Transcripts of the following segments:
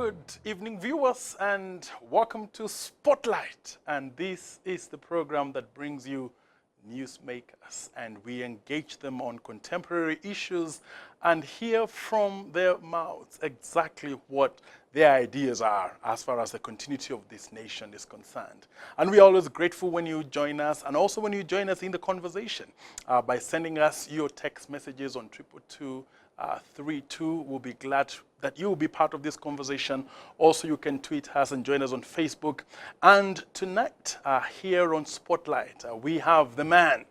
Good evening, viewers, and welcome to Spotlight. And this is the program that brings you newsmakers, and we engage them on contemporary issues and hear from their mouths exactly what their ideas are as far as the continuity of this nation is concerned. And we are always grateful when you join us, and also when you join us in the conversation by sending us your text messages on 22232. We'll be glad that you will be part of this conversation. Also, you can tweet us and join us on Facebook. And tonight, here on Spotlight, we have the man.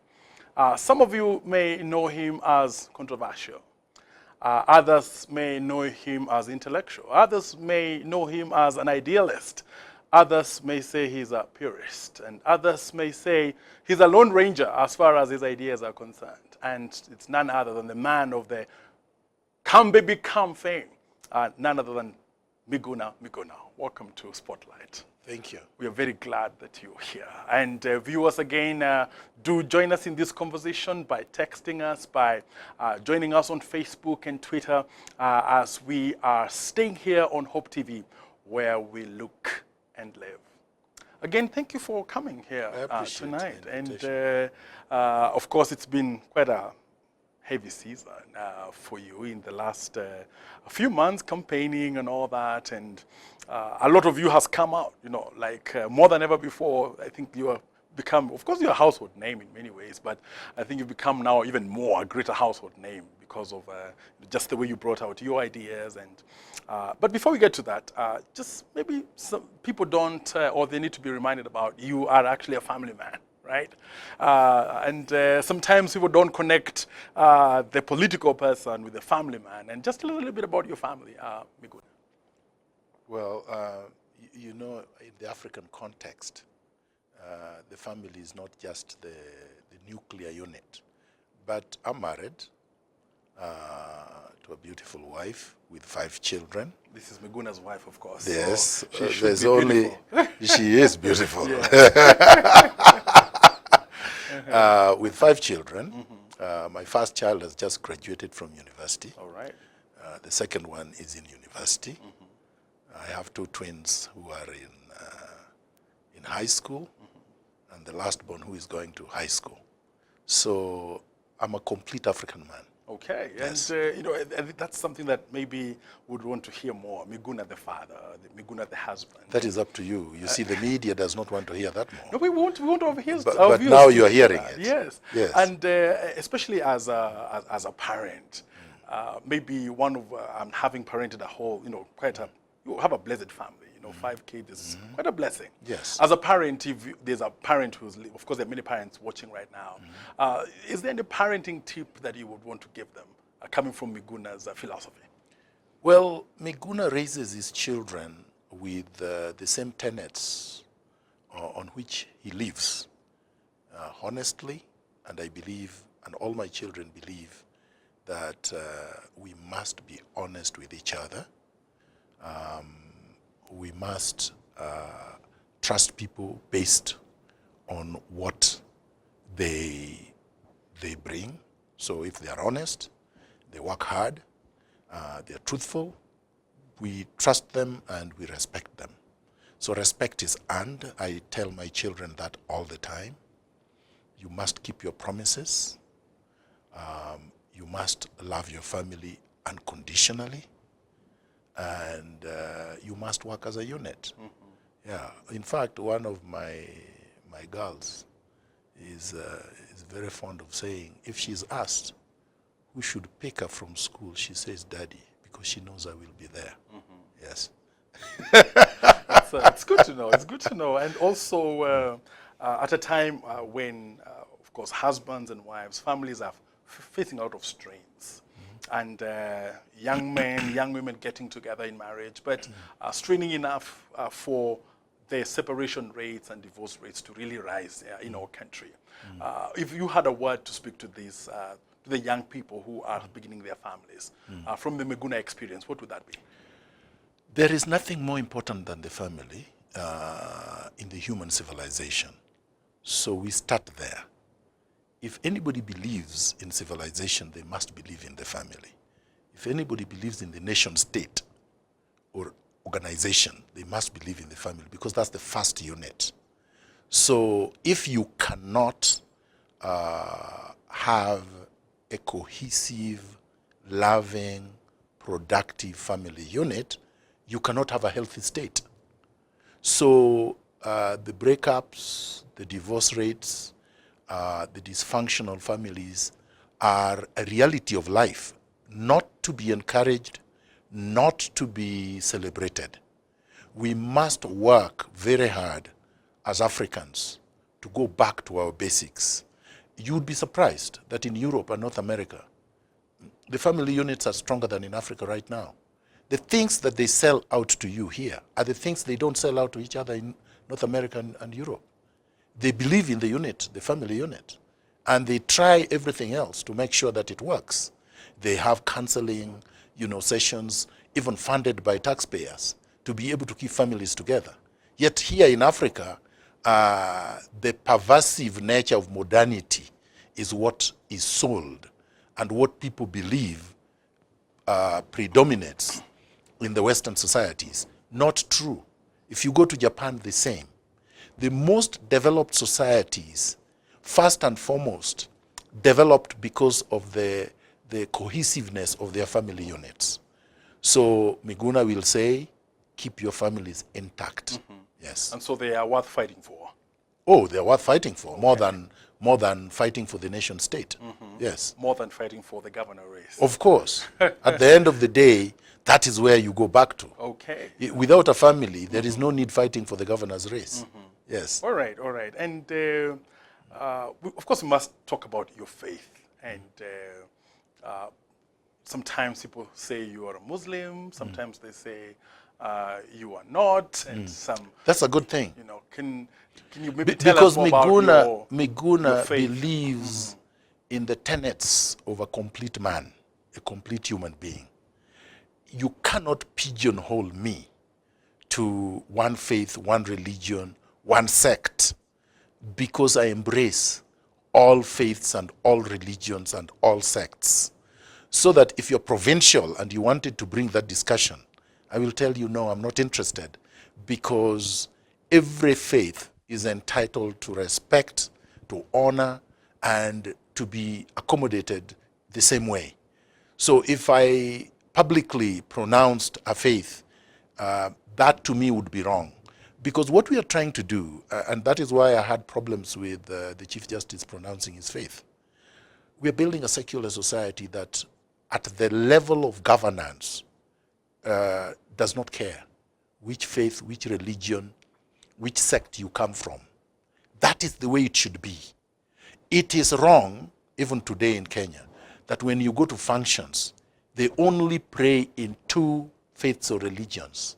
Some of you may know him as controversial. Others may know him as intellectual. Others may know him as an idealist. Others may say he's a purist. And others may say he's a lone ranger as far as his ideas are concerned. And it's none other than the man of the Come Baby Come fame. None other than Miguna. Welcome to Spotlight. Thank you. We are very glad that you're here. And viewers, again, do join us in this conversation by texting us, by joining us on Facebook and Twitter as we are staying here on Hope TV, where we look and live. Again, thank you for coming here tonight. And of course, it's been quite a heavy season for you in the last few months, campaigning and all that, and a lot of you has come out, you know, like more than ever before. I think you have become, of course, you're a household name in many ways, but I think you've become now even more a greater household name because of just the way you brought out your ideas. And but before we get to that, just maybe some people don't, or they need to be reminded about you are actually a family man. Right? And sometimes people don't connect the political person with the family man. And just a little bit about your family, Miguna. Well, you know, in the African context, the family is not just the nuclear unit. But I'm married to a beautiful wife with 5 children. This is Miguna's wife, of course. Yes, so there's only, she is beautiful. With 5 children. My first child has just graduated from university. All right. The second one is in university. I have 2 twins who are in high school, and the last born who is going to high school. So I'm a complete African man. Okay, yes. And you know, I think that's something that maybe would want to hear more. Miguna the father, Miguna the husband. That is up to you. You see, the media does not want to hear that more. No, we won't overhear. But now you are hearing it. Yes, yes. And especially as a parent, maybe one of having parented a whole, you know, you have a blessed family. 5 kids is quite a blessing. Yes. As a parent, if there's a parent who's, of course, there are many parents watching right now. Is there any parenting tip that you would want to give them, coming from Miguna's philosophy? Well, Miguna raises his children with the same tenets on which he lives, honestly, and I believe, and all my children believe, that we must be honest with each other. We must trust people based on what they bring. So if they are honest, they work hard, they are truthful, we trust them and we respect them. So respect is earned. I tell my children that all the time. You must keep your promises. You must love your family unconditionally. And you must work as a unit. Yeah. In fact, one of my girls is very fond of saying, if she's asked who should pick her from school, she says, "Daddy," because she knows I will be there. Yes. It's good to know. It's good to know. And also, at a time when, of course, husbands and wives, families are facing a lot of strains. And young men, young women getting together in marriage, but straining enough for the separation rates and divorce rates to really rise in our country. If you had a word to speak to this, to the young people who are beginning their families, from the Miguna experience, what would that be? There is nothing more important than the family in the human civilization. So we start there. If anybody believes in civilization, they must believe in the family. If anybody believes in the nation state or organization, they must believe in the family because that's the first unit. So if you cannot have a cohesive, loving, productive family unit, you cannot have a healthy state. So the breakups, the divorce rates, the dysfunctional families are a reality of life, not to be encouraged, not to be celebrated. We must work very hard as Africans to go back to our basics. You'd be surprised that in Europe and North America, the family units are stronger than in Africa right now. The things that they sell out to you here are the things they don't sell out to each other in North America and Europe. They believe in the unit, the family unit, and they try everything else to make sure that it works. They have counseling, sessions, even funded by taxpayers, to be able to keep families together. Yet here in Africa, the pervasive nature of modernity is what is sold and what people believe predominates in the Western societies. Not true. If you go to Japan, the same. The most developed societies, first and foremost, developed because of the cohesiveness of their family units. So Miguna will say, keep your families intact. Mm-hmm. Yes. And so they are worth fighting for. Oh, they're worth fighting for, okay. more than fighting for the nation state. Mm-hmm. Yes. More than fighting for the governor race. Of course. At the end of the day, that is where you go back to. Okay. Without a family, there is no need fighting for the governor's race. Mm-hmm. Yes. All right. And of course, we must talk about your faith. And sometimes people say you are a Muslim. Sometimes they say you are not. And that's a good thing. Can you maybe tell us more about Miguna believes in the tenets of a complete man, a complete human being. You cannot pigeonhole me to one faith, one religion, one sect, because I embrace all faiths and all religions and all sects. So that if you're provincial and you wanted to bring that discussion, I will tell you, no, I'm not interested, because every faith is entitled to respect, to honor, and to be accommodated the same way. So if I publicly pronounced a faith, that to me would be wrong. Because what we are trying to do, and that is why I had problems with the Chief Justice pronouncing his faith, we are building a secular society that at the level of governance does not care which faith, which religion, which sect you come from. That is the way it should be. It is wrong, even today in Kenya, that when you go to functions, they only pray in two faiths or religions,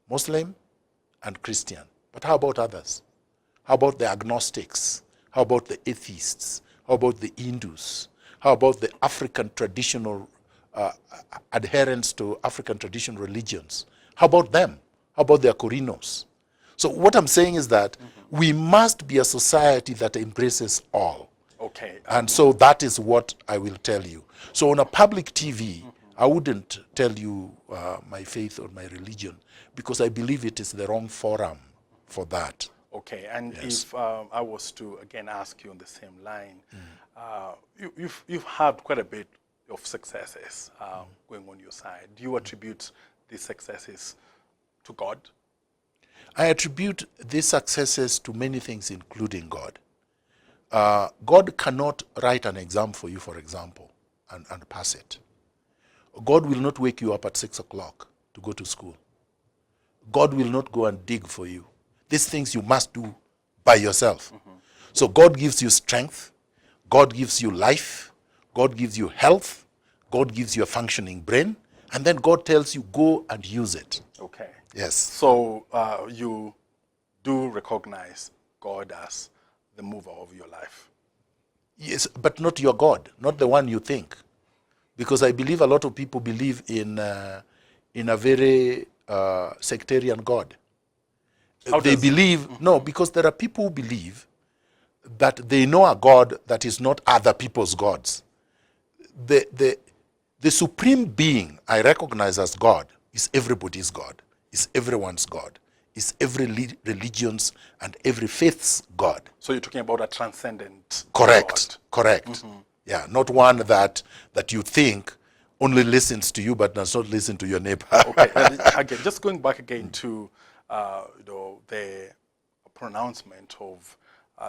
Muslim and Christian. But how about others? How about the agnostics? How about the atheists? How about the Hindus? How about the African traditional adherents to African traditional religions? How about them? How about the Akorinos? So what I'm saying is that we must be a society that embraces all. Okay. And so that is what I will tell you. So on a public TV, I wouldn't tell you my faith or my religion, because I believe it is the wrong forum for that. Okay, and yes. If I was to again ask you on the same line, you've had quite a bit of successes going on your side. Do you attribute these successes to God? I attribute these successes to many things, including God. God cannot write an exam for you, for example, and pass it. God will not wake you up at 6 o'clock to go to school. God will not go and dig for you. These things you must do by yourself. So God gives you strength. God gives you life. God gives you health. God gives you a functioning brain. And then God tells you, go and use it. Okay. Yes. So you do recognize God as the mover of your life? Yes, but not your God, not the one you think. Because I believe a lot of people believe in a very sectarian God. They believe, no, because there are people who believe that they know a God that is not other people's gods. The supreme being I recognize as God is everybody's God. is everyone's God, is every religion's and every faith's God. So you're talking about a transcendent Correct, God. correct. Yeah, not one that you think only listens to you but does not listen to your neighbor. Okay, again, just going back again to the pronouncement of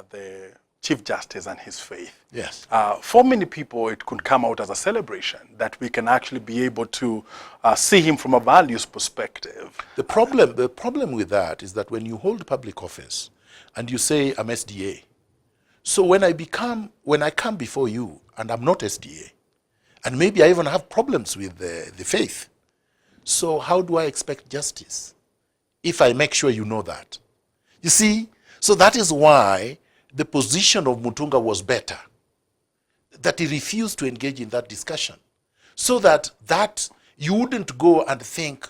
the Chief Justice and his faith. Yes. For many people, it could come out as a celebration that we can actually be able to see him from a values perspective. The problem with that is that when you hold public office and you say, I'm SDA, so when I come before you and I'm not SDA, and maybe I even have problems with the faith, so how do I expect justice if I make sure you know that? You see, so that is why the position of Mutunga was better, that he refused to engage in that discussion, so that you wouldn't go and think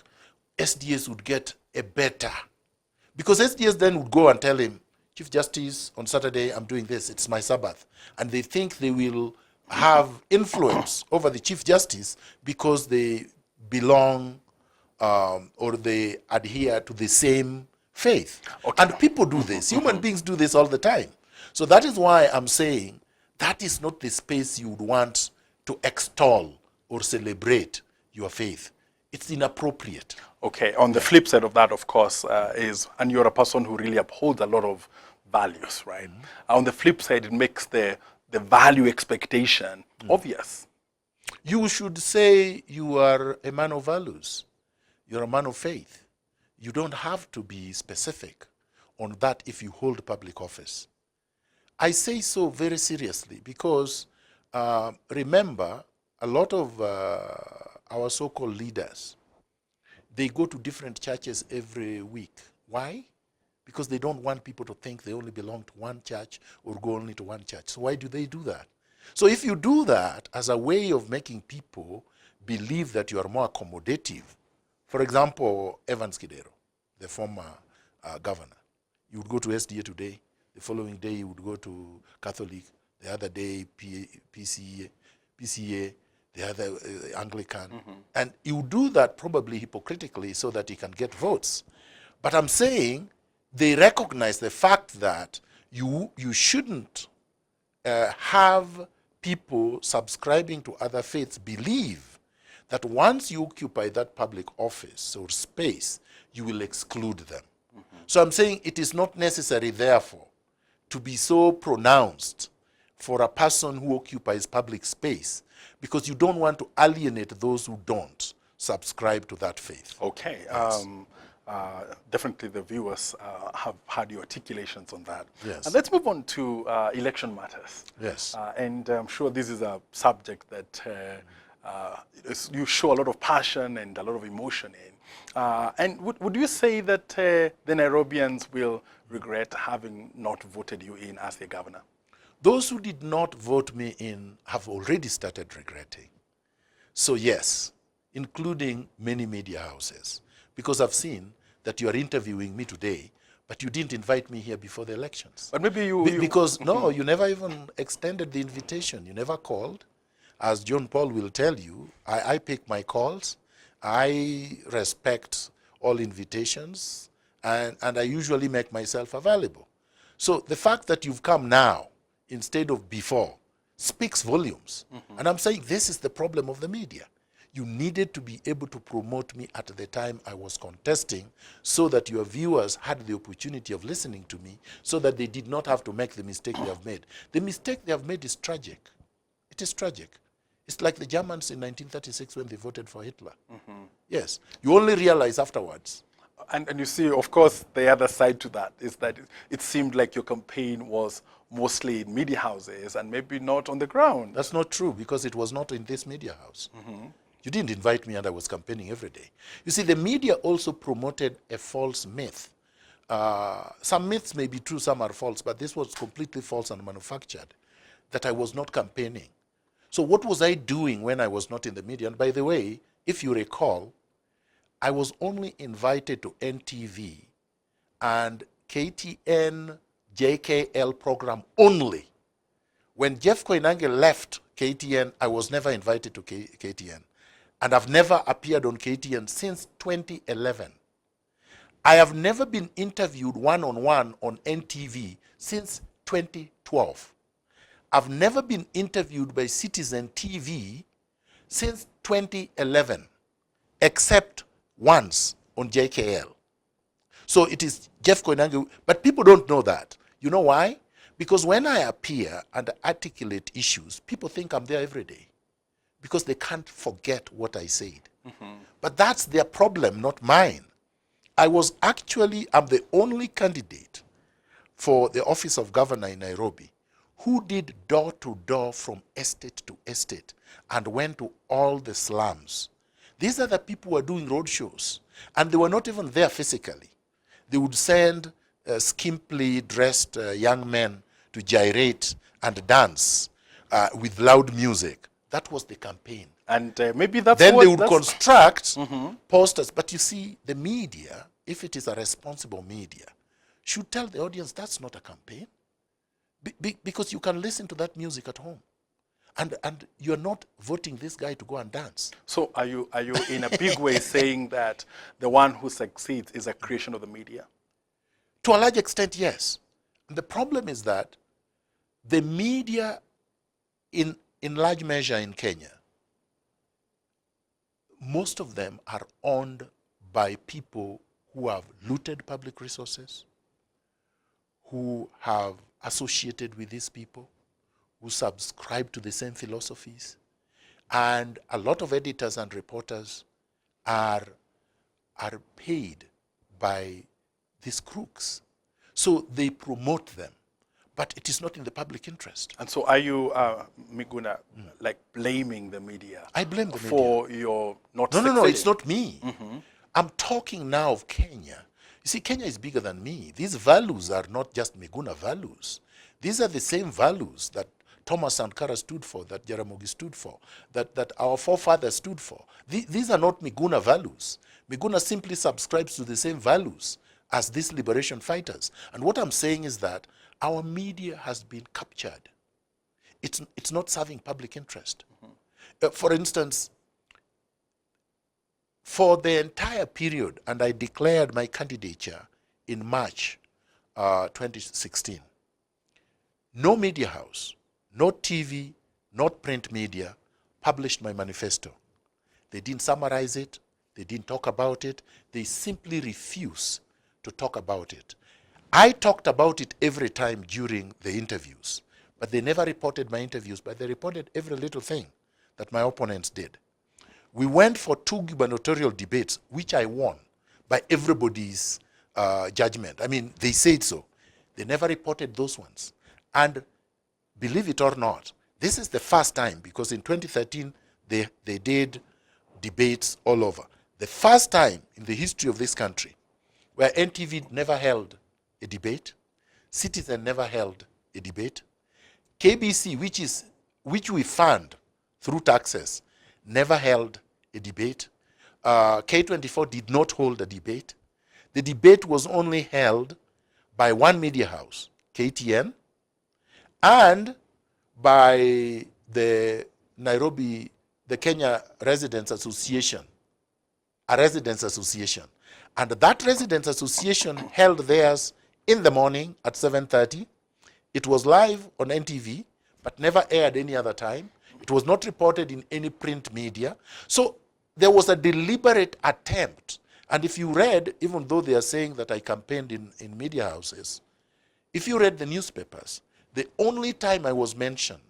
SDS would get a better, because SDS then would go and tell him, Chief Justice, on Saturday I'm doing this, it's my Sabbath, and they think they will have influence over the Chief Justice because they belong or they adhere to the same faith. Okay. And people do this. Human beings do this all the time. So that is why I'm saying that is not the space you would want to extol or celebrate your faith. It's inappropriate. Okay, on the flip side of that, of course, is, and you're a person who really upholds a lot of values, right? On the flip side, it makes the value expectation obvious. You should say you are a man of values. You're a man of faith. You don't have to be specific on that if you hold public office. I say so very seriously because remember, a lot of our so-called leaders, they go to different churches every week. Why? Because they don't want people to think they only belong to one church or go only to one church. So why do they do that? So if you do that as a way of making people believe that you are more accommodative, for example, Evans Kidero, the former governor, you would go to SDA today, the following day you would go to Catholic, the other day PCA, the other Anglican. And you do that probably hypocritically so that he can get votes. But I'm saying they recognize the fact that you shouldn't have people subscribing to other faiths believe that once you occupy that public office or space, you will exclude them. So I'm saying it is not necessary, therefore, to be so pronounced for a person who occupies public space, because you don't want to alienate those who don't subscribe to that faith. Okay. Yes. Definitely the viewers have had your articulations on that. Yes. And let's move on to election matters. Yes. And I'm sure this is a subject that you show a lot of passion and a lot of emotion in. And would you say that the Nairobians will regret having not voted you in as their governor? Those who did not vote me in have already started regretting. So yes, including many media houses, because I've seen that you are interviewing me today, but you didn't invite me here before the elections. But maybe because no, you never even extended the invitation. You never called. As John Paul will tell you, I pick my calls. I respect all invitations, and I usually make myself available. So the fact that you've come now instead of before speaks volumes. And I'm saying this is the problem of the media. You needed to be able to promote me at the time I was contesting so that your viewers had the opportunity of listening to me so that they did not have to make the mistake they have made. The mistake they have made is tragic. It is tragic. It's like the Germans in 1936 when they voted for Hitler. Yes. You only realize afterwards. And you see, of course, the other side to that is that it seemed like your campaign was mostly in media houses and maybe not on the ground. That's not true, because it was not in this media house. You didn't invite me and I was campaigning every day. You see, the media also promoted a false myth. Some myths may be true, some are false, but this was completely false and manufactured, that I was not campaigning. So what was I doing when I was not in the media? And by the way, if you recall, I was only invited to NTV and KTN JKL program only. When Jeff Koinange left KTN, I was never invited to KTN. And I've never appeared on KTN since 2011. I have never been interviewed one-on-one on NTV since 2012. I've never been interviewed by Citizen TV since 2011, except once on JKL. So it is Jeff Koinange, but people don't know that. You know why? Because when I appear and articulate issues, people think I'm there every day because they can't forget what I said. But that's their problem, not mine. I'm the only candidate for the office of governor in Nairobi who did door-to-door from estate to estate and went to all the slums. These are the people who are doing road shows, and they were not even there physically. They would send skimpily dressed young men to gyrate and dance with loud music. That was the campaign. And maybe that's then what... they would construct posters. But you see, the media, if it is a responsible media, should tell the audience that's not a campaign. Because you can listen to that music at home. And you're not voting this guy to go and dance. So are you in a big way saying that the one who succeeds is a creation of the media? To a large extent, yes. And the problem is that the media, in large measure in Kenya, most of them are owned by people who have looted public resources, who have associated with these people, who subscribe to the same philosophies. And a lot of editors and reporters are paid by these crooks. So they promote them, but it is not in the public interest. And so are you, Miguna, like blaming the media? I blame the for media. your not No, it's not me. I'm talking now of Kenya. You see, Kenya is bigger than me. These values are not just Miguna values. These are the same values that Thomas Sankara stood for, that Jaramogi stood for, that our forefathers stood for. These are not Miguna values. Miguna simply subscribes to the same values as these liberation fighters. And what I'm saying is that our media has been captured. It's not serving public interest. For instance, for the entire period, and I declared my candidature in March 2016, no media house, no TV, not print media, published my manifesto. They didn't summarize it. They didn't talk about it. They simply refuse to talk about it. I talked about it every time during the interviews, but they never reported my interviews, but they reported every little thing that my opponents did. We went for 2 gubernatorial debates, which I won by everybody's judgment. I mean, they said so. They never reported those ones. And believe it or not, this is the first time, because in 2013, they did debates all over. The first time in the history of this country where NTV never held a debate, Citizen never held a debate, KBC, which we fund through taxes, never held a debate. K24 did not hold a debate. The debate was only held by one media house, KTN, and by the Kenya Residents Association, a residents association. And that residents association held theirs in the morning at 7:30. It was live on NTV, but never aired any other time. It was not reported in any print media. So there was a deliberate attempt. And if you read, even though they are saying that I campaigned in media houses, if you read the newspapers, the only time I was mentioned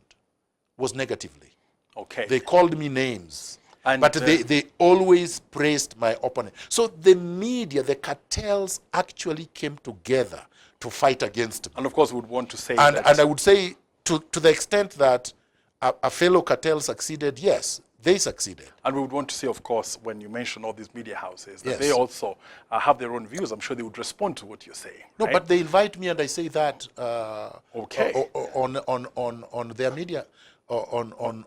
was negatively. Okay. They called me names. But they always praised my opponent. So the media, the cartels actually came together to fight against me. And of course, we would want to say and, that... And I would say, to the extent that a fellow cartel succeeded, yes, they succeeded. And we would want to say, of course, when you mention all these media houses, that yes, they also have their own views. I'm sure they would respond to what you're saying. No, right? but they invite me and I say that okay. on their media, on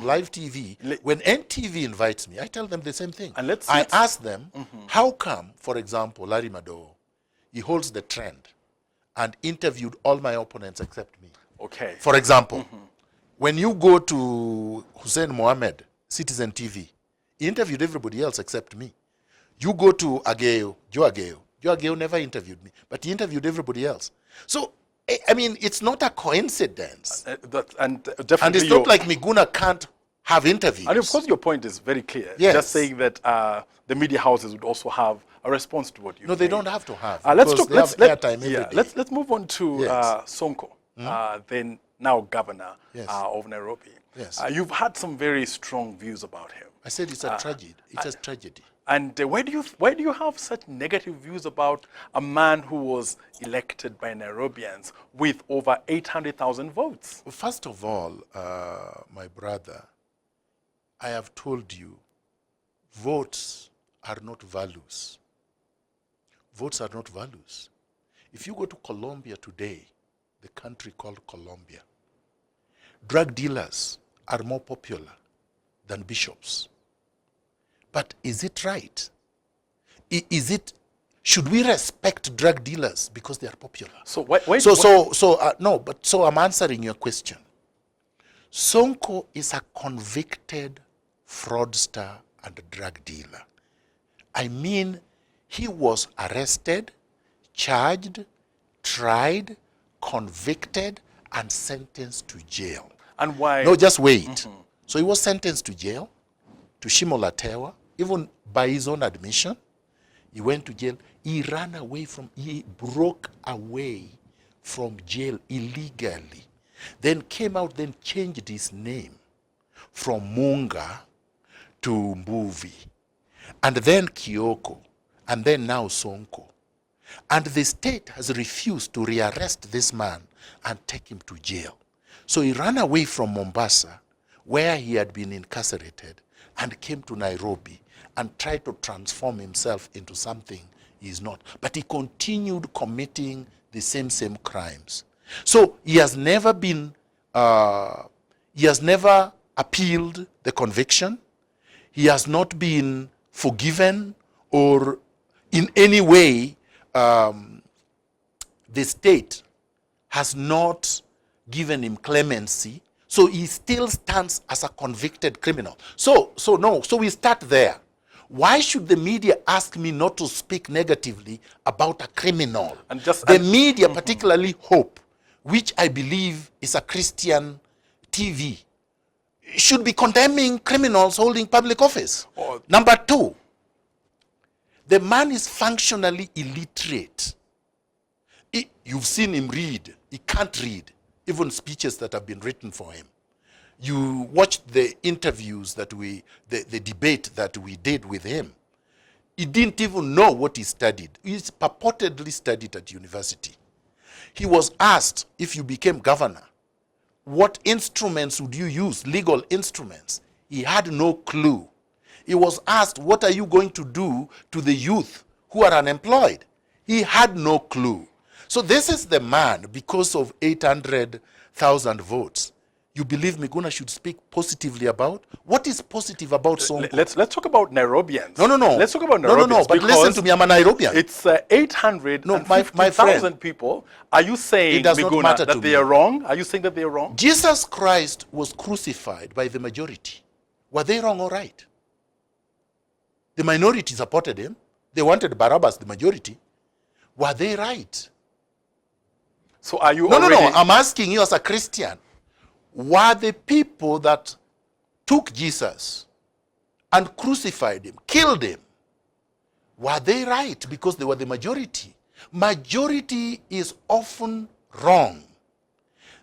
live TV. When NTV invites me, I tell them the same thing. And I ask them, how come, for example, Larry Madowo, he holds the trend and interviewed all my opponents except me. Okay. For example, when you go to Hussein Mohammed, Citizen TV, he interviewed everybody else except me. You go to Joe Ageyo, Joe Ageo never interviewed me, but he interviewed everybody else. So, I mean, it's not a coincidence. Definitely And it's not like Miguna can't have interviews. And of course, your point is very clear. Yes. Just saying that the media houses would also have a response to what you. No, they don't have to have. Let's move on to Sonko, then now Governor of Nairobi. Yes. You've had some very strong views about him. I said it's a tragedy. It's a tragedy. And why do you have such negative views about a man who was elected by Nairobians with over 800,000 votes? Well, first of all, my brother, I have told you, votes are not values. Votes are not values. If you go to Colombia today, the country called Colombia, drug dealers are more popular than bishops. But is it right? Should we respect drug dealers because they are popular? So So I'm answering your question. Sonko is a convicted fraudster and drug dealer. I mean, he was arrested, charged, tried, convicted, and sentenced to jail. And why? No, just wait. So he was sentenced to jail, to Shimolatewa, even by his own admission. He went to jail. He broke away from jail illegally. Then came out, then changed his name from Munga to Mbuvi. And then Kioko. And then now Sonko. And the state has refused to rearrest this man and take him to jail. So he ran away from Mombasa, where he had been incarcerated, and came to Nairobi and tried to transform himself into something he is not. But he continued committing the same crimes. So he has never appealed the conviction. He has not been forgiven, or in any way the state has not given him clemency. So he still stands as a convicted criminal. So we start there. Why should the media ask me not to speak negatively about a criminal? The media, particularly Hope, which I believe is a Christian TV, should be condemning criminals holding public office. Number two, the man is functionally illiterate. You've seen him read. He can't read, even speeches that have been written for him. You watched the interviews that the debate that we did with him. He didn't even know what he studied. He's purportedly studied at university. He was asked, if you became governor, what instruments would you use, legal instruments? He had no clue. He was asked, what are you going to do to the youth who are unemployed? He had no clue. So this is the man, because of 800,000 votes, you believe Miguna should speak positively about? What is positive about Sonko? Let's talk about Nairobians. No. Let's talk about Nairobians. No, but listen to me, I'm a Nairobian. It's 850,000 people. Are you saying, Miguna, that they are wrong? Are you saying that they are wrong? Jesus Christ was crucified by the majority. Were they wrong or right? The minority supported him. They wanted Barabbas, the majority. Were they right? So are you No, I'm asking you as a Christian. Were the people that took Jesus and crucified him, killed him, were they right because they were the majority? Majority is often wrong.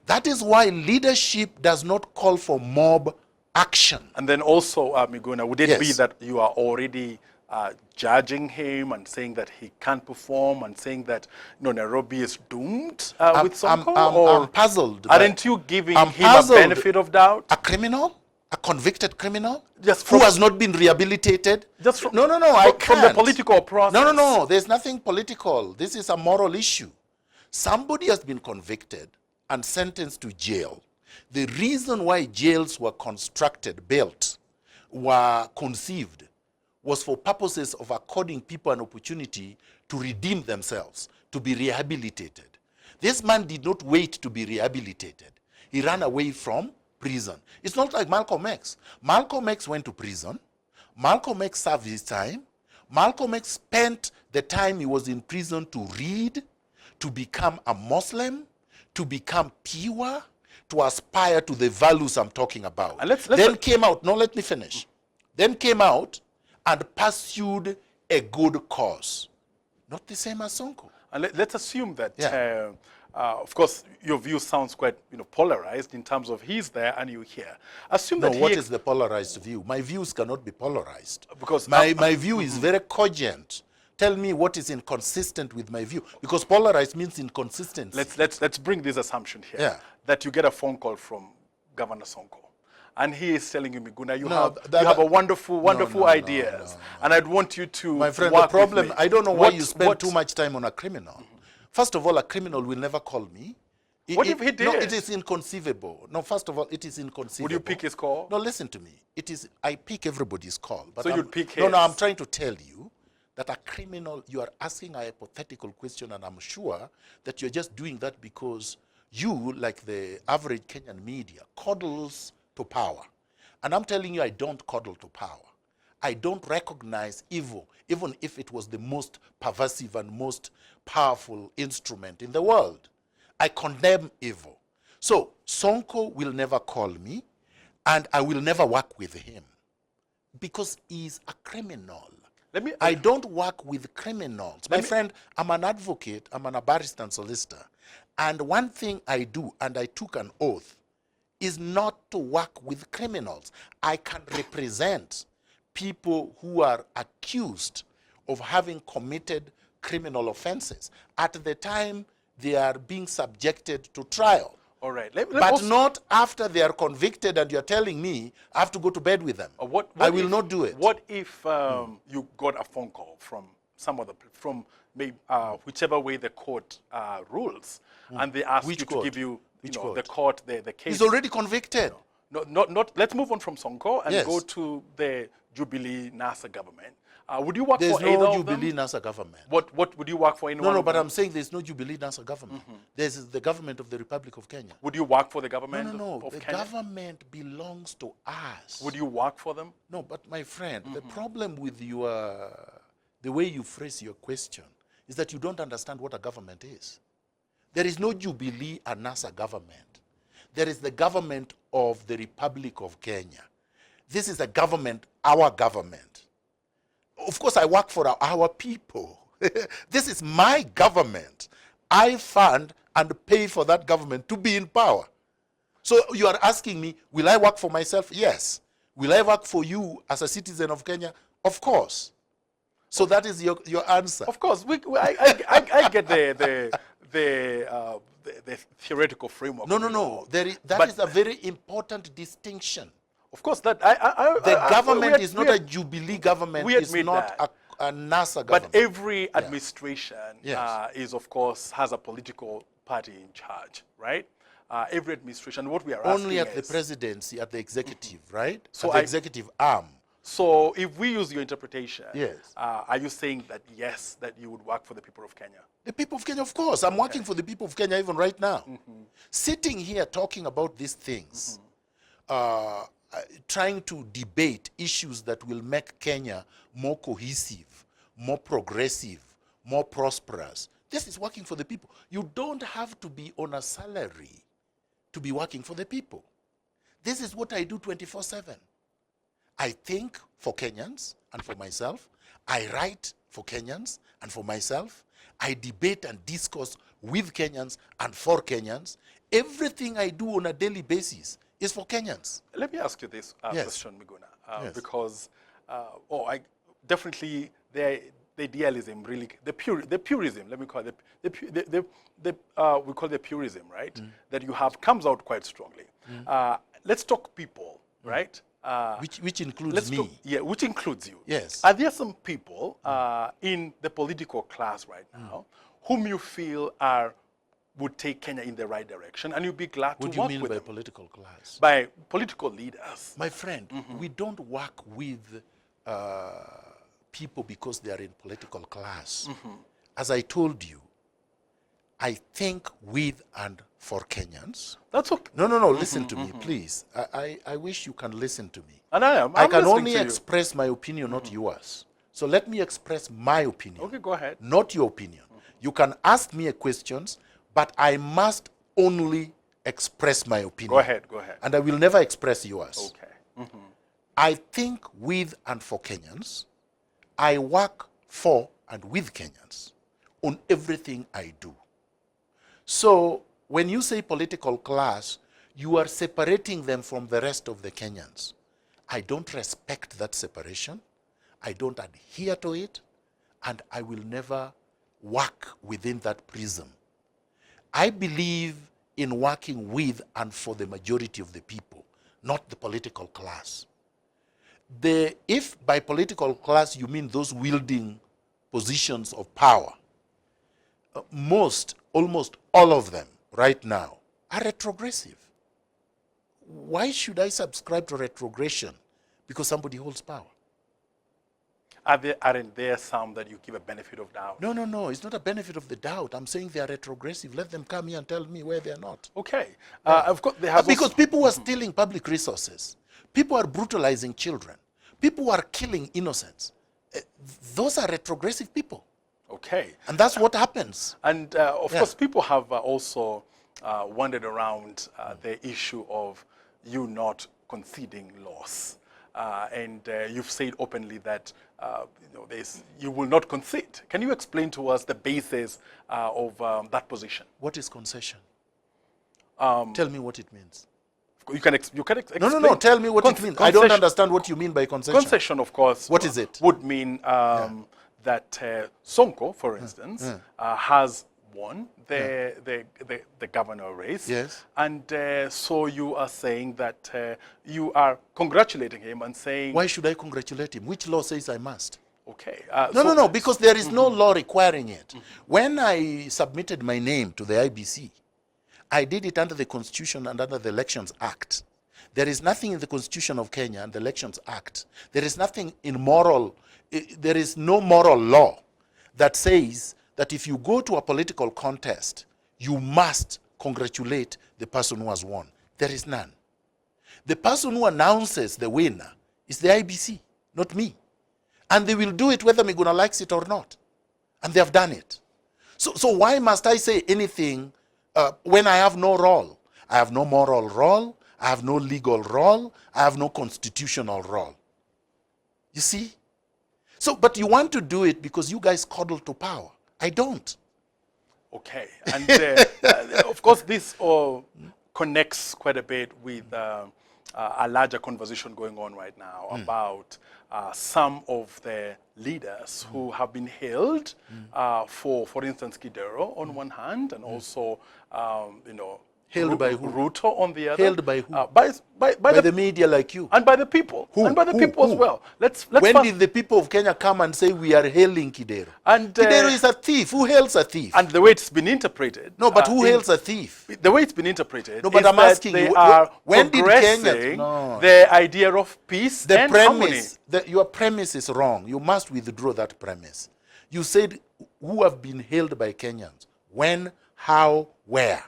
That is why leadership does not call for mob action. And then also, Miguna, would it be that you are already judging him and saying that he can't perform and saying that Nairobi is doomed with Sonko? I'm puzzled. Aren't you giving him a benefit of doubt? A criminal? A convicted criminal? Who has not been rehabilitated? No, I can't. From the political process? No, there's nothing political. This is a moral issue. Somebody has been convicted and sentenced to jail. The reason why jails were constructed, built, were conceived, was for purposes of according people an opportunity to redeem themselves, to be rehabilitated. This man did not wait to be rehabilitated. He ran away from prison. It's not like Malcolm X. Malcolm X went to prison. Malcolm X served his time. Malcolm X spent the time he was in prison to read, to become a Muslim, to become pure, to aspire to the values I'm talking about. And then came out, no, let me finish. Then came out and pursued a good cause. Not the same as Sonko. And let's assume that, Yeah. of course, your view sounds quite polarized in terms of he's there and you here. Assume No, that what is the polarized view? My views cannot be polarized. Because my view is very cogent. Tell me what is inconsistent with my view. Because polarized means inconsistency. let's bring this assumption here. Yeah. That you get a phone call from Governor Sonko. And he is telling you, Miguna, you No, have a wonderful ideas. No. And I'd want you to My friend, work the problem, with me. I don't know why you spend too much time on a criminal. First of all, a criminal will never call me. What if he did? No, it is inconceivable. No, first of all, it is inconceivable. Would you pick his call? No, listen to me. I pick everybody's call. But So you'd pick No, his? no, I'm trying to tell you that a criminal, you are asking a hypothetical question, and I'm sure that you're just doing that because you, like the average Kenyan media, coddles to power. And I'm telling you, I don't coddle to power. I don't recognize evil, even if it was the most pervasive and most powerful instrument in the world. I condemn evil. So Sonko will never call me, and I will never work with him because he's a criminal. I don't work with criminals. My friend, I'm an advocate, I'm a barrister and solicitor. And one thing I do, and I took an oath, is not to work with criminals. I can represent people who are accused of having committed criminal offenses at the time they are being subjected to trial. All right. But not after they are convicted and you're telling me I have to go to bed with them. I will not do it. What if you got a phone call from from maybe, whichever way the court rules, and they ask you to give you, the case? He's already convicted. Not. Let's move on from Sonko and go to the Jubilee NASA government. Would you work for either of them? There's no Jubilee NASA government. What would you work for? No, but I'm saying there's no Jubilee NASA government. There's the government of the Republic of Kenya. Would you work for the government of Kenya? The government belongs to us. Would you work for them? No, but my friend, the problem with the way you phrase your question is that you don't understand what a government is. There is no Jubilee and NASA government. There is the government of the Republic of Kenya. This is a government, our government. Of course, I work for our people. This is my government. I fund and pay for that government to be in power. So you are asking me, will I work for myself? Yes. Will I work for you as a citizen of Kenya? Of course. So that is your answer. Of course. I get the theoretical framework. No. That is a very important distinction. Of course, that the government is not a Jubilee government. It's not a NASA government. But every administration is, of course, has a political party in charge, right? Every administration. What we are asking only at the presidency, at the executive, right? So at the executive arm. So if we use your interpretation, yes, are you saying that yes, that you would work for the people of Kenya? The people of Kenya, of course. I'm working for the people of Kenya even right now. Sitting here talking about these things, trying to debate issues that will make Kenya more cohesive, more progressive, more prosperous. This is working for the people. You don't have to be on a salary to be working for the people. This is what I do 24/7. I think for Kenyans and for myself. I write for Kenyans and for myself. I debate and discuss with Kenyans and for Kenyans. Everything I do on a daily basis is for Kenyans. Let me ask you this question, Miguna, because I definitely the idealism, really, the purism. Let me call it we call it purism, right? That you have comes out quite strongly. Let's talk people, right? Which includes me. Which includes you. Yes. Are there some people in the political class right now whom you feel would take Kenya in the right direction, and you'd be glad to work with them? What do you mean by political class? By political leaders. My friend, we don't work with people because they are in political class. As I told you, I think with and for Kenyans. That's okay. No, listen to me, please. I wish you can listen to me. And I am. I can only express my opinion, not yours. So let me express my opinion. Okay, go ahead. Not your opinion. You can ask me questions, but I must only express my opinion. Go ahead, go ahead. And I will never express yours. Okay. I think with and for Kenyans. I work for and with Kenyans on everything I do. So when you say political class, you are separating them from the rest of the Kenyans. I don't respect that separation. I don't adhere to it, and I will never work within that prism. I believe in working with and for the majority of the people, not the political class. If by political class you mean those wielding positions of power, almost all of them right now are retrogressive. Why should I subscribe to retrogression because somebody holds power? Aren't there some that you give a benefit of doubt? No, it's not a benefit of the doubt. I'm saying they are retrogressive. Let them come here and tell me where they are not. Okay. Of course, they have because people are stealing public resources. People are brutalizing children. People are killing innocents. Those are retrogressive people. Okay. And that's what happens. And of course, people have also wandered around the issue of you not conceding loss. And you've said openly that you will not concede. Can you explain to us the basis of that position? What is concession? Tell me what it means. You can explain. No. Tell me what it means. I don't understand what you mean by concession. Concession, of course. What is it? Would mean that Sonko, for instance, has won the governor race. Yes. And so you are saying that you are congratulating him and saying... Why should I congratulate him? Which law says I must? Okay. No, because there is no law requiring it. When I submitted my name to the IBC, I did it under the Constitution and under the Elections Act. There is nothing in the Constitution of Kenya and the Elections Act. There is nothing there is no moral law that says that if you go to a political contest, you must congratulate the person who has won. There is none. The person who announces the winner is the IBC, not me. And they will do it whether Miguna likes it or not. And they have done it. So why must I say anything when I have no role? I have no moral role. I have no legal role. I have no constitutional role. You see? But you want to do it because you guys coddle to power. I don't. Okay. And of course, this all connects quite a bit with a larger conversation going on right now about some of the leaders who have been hailed for instance, Kidero on one hand, and also, hailed by who? Ruto on the other. Hailed by who? By the media like you. And by the people. Who? And by the people as well. When did the people of Kenya come and say we are hailing Kidero? And Kidero is a thief. Who hails a thief? And the way it's been interpreted. No, but who hails a thief? The way it's been interpreted. No, but is I'm asking they you, are when did Kenya? progressing No. the idea of peace and harmony. Your premise is wrong. You must withdraw that premise. You said who have been hailed by Kenyans. When, how, where?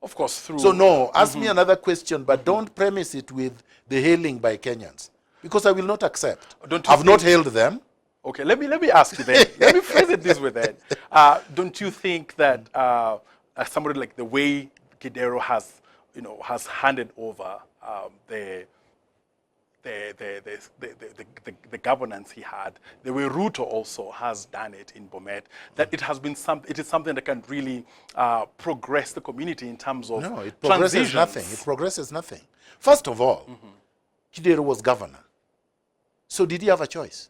Of course, through... So no, ask me another question, but don't premise it with the hailing by Kenyans. Because I will not accept. I've not hailed them. Okay, let me ask you then. Let me phrase it this way then. Don't you think that somebody like the way Kidero has handed over the governance he had, the way Ruto also has done it in Bomet, that it is something that can really progress the community in terms of No, it progresses nothing. It progresses nothing. First of all, Kidero was governor. So did he have a choice?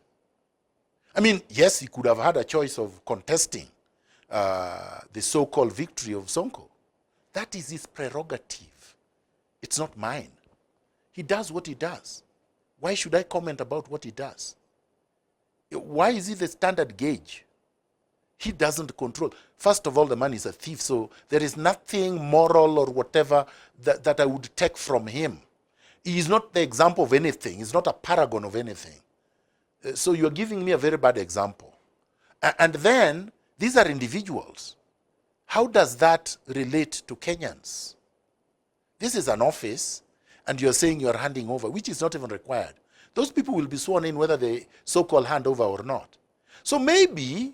I mean, yes, he could have had a choice of contesting the so-called victory of Sonko. That is his prerogative. It's not mine. He does what he does. Why should I comment about what he does? Why is he the standard gauge? He doesn't control. First of all, the man is a thief, so there is nothing moral or whatever that I would take from him. He is not the example of anything. He's not a paragon of anything. So you're giving me a very bad example. And then, these are individuals. How does that relate to Kenyans? This is an office, and you're saying you're handing over, which is not even required. Those people will be sworn in whether they so-called hand over or not. So maybe,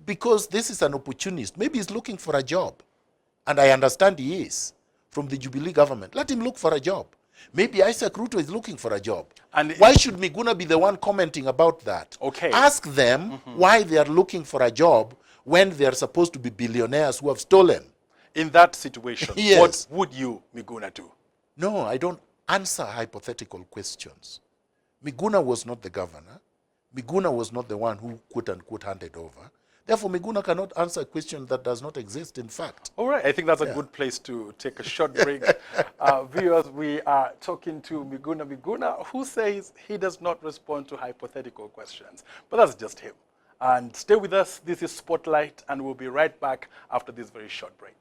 because this is an opportunist, maybe he's looking for a job. And I understand he is, from the Jubilee government. Let him look for a job. Maybe Isaac Ruto is looking for a job. And why should Miguna be the one commenting about that? Okay. Ask them why they are looking for a job when they are supposed to be billionaires who have stolen. In that situation, Yes. What would you, Miguna, do? No, I don't answer hypothetical questions. Miguna was not the governor. Miguna was not the one who, quote-unquote, handed over. Therefore, Miguna cannot answer a question that does not exist, in fact. All right. I think that's a good place to take a short break. Viewers, we are talking to Miguna, who says he does not respond to hypothetical questions. But that's just him. And stay with us. This is Spotlight, and we'll be right back after this very short break.